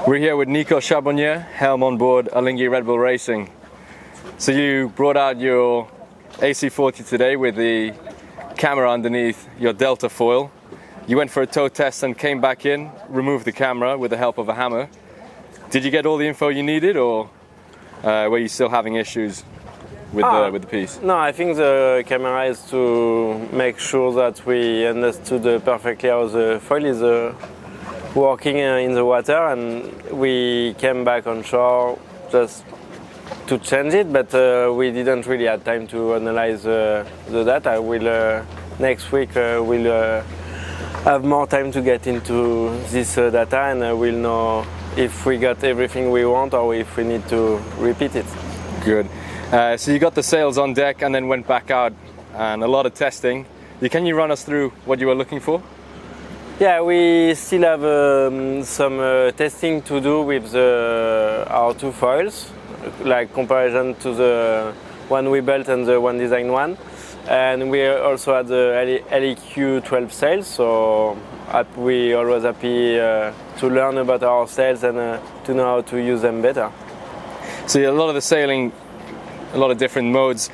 We're here with Nicolas Charbonnier, helm on board Alinghi Red Bull Racing. So you brought out your AC40 today with the camera underneath your Delta foil. You went for a tow test and came back in, removed the camera with the help of a hammer. Did you get all the info you needed, or were you still having issues with the piece? No, I think the camera is to make sure that we understood perfectly how the foil is working in the water, and we came back on shore just to change it, but we didn't really have time to analyze the data. Next week we'll have more time to get into this data, and we'll know if we got everything we want or if we need to repeat it. Good. So you got the sails on deck and then went back out, and a lot of testing. Can you run us through what you were looking for? Yeah, we still have some testing to do with our two foils, like comparison to the one we built and the one designed one. And we also had the LEQ 12 sails, so we always happy to learn about our sails and to know how to use them better. So a lot of the sailing, a lot of different modes,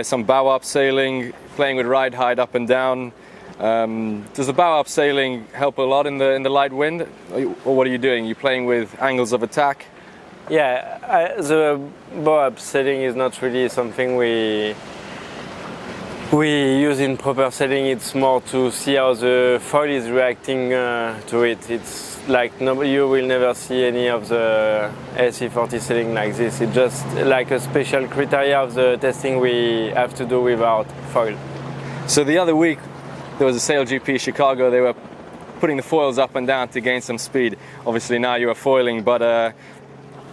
some bow up sailing, playing with ride height up and down. Does the bow up sailing help a lot in the light wind, or what are you doing? You're playing with angles of attack? Yeah, the bow up sailing is not really something we use in proper sailing. It's more to see how the foil is reacting to it. It's like you will never see any of the AC40 sailing like this. It's just like a special criteria of the testing we have to do with our foil. So the other week there was a Sail GP Chicago. They were putting the foils up and down to gain some speed. Obviously now you are foiling, but it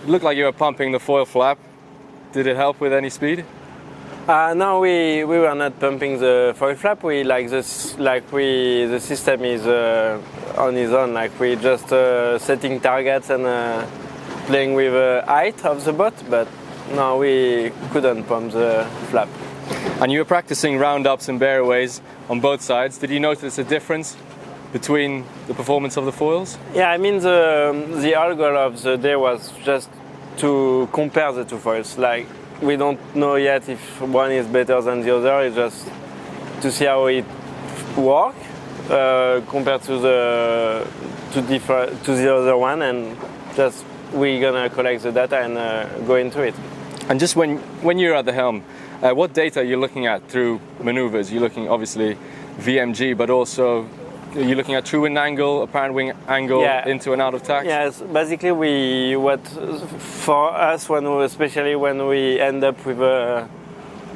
looked like you were pumping the foil flap. Did it help with any speed? No, we were not pumping the foil flap. The system is on its own. Like we just setting targets and playing with height of the boat. But no, we couldn't pump the flap. And you were practicing roundups and bearaways on both sides. Did you notice a difference between the performance of the foils? Yeah, I mean the whole goal of the day was just to compare the two foils. Like, we don't know yet if one is better than the other. It's just to see how it works compared to the other one, and just we're gonna collect the data and go into it. And just when you're at the helm, what data are you looking at through maneuvers? You're looking obviously VMG, but also you're looking at true wind angle, apparent wing angle, into and out of tack? Yes, basically for us, especially when we end up with the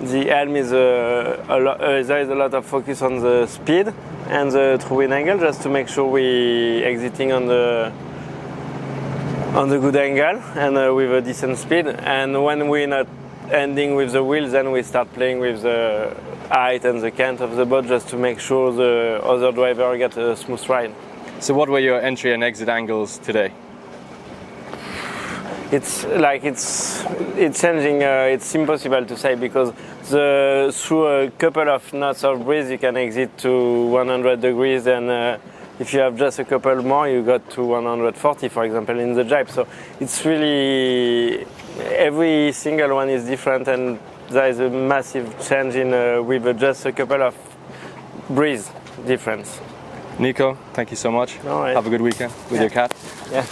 helm, there is a lot of focus on the speed and the true wind angle, just to make sure we exiting on the good angle and with a decent speed. And when we're not ending with the wheels, then we start playing with the height and the cant of the boat, just to make sure the other driver gets a smooth ride. So what were your entry and exit angles today? It's changing. It's impossible to say, because through a couple of knots of breeze you can exit to 100 degrees, and if you have just a couple more you got to 140, for example, in the jibe. So it's really, every single one is different, and there is a massive change with just a couple of breeze difference. Nico, thank you so much. All right. Have a good weekend with your cat. Yeah.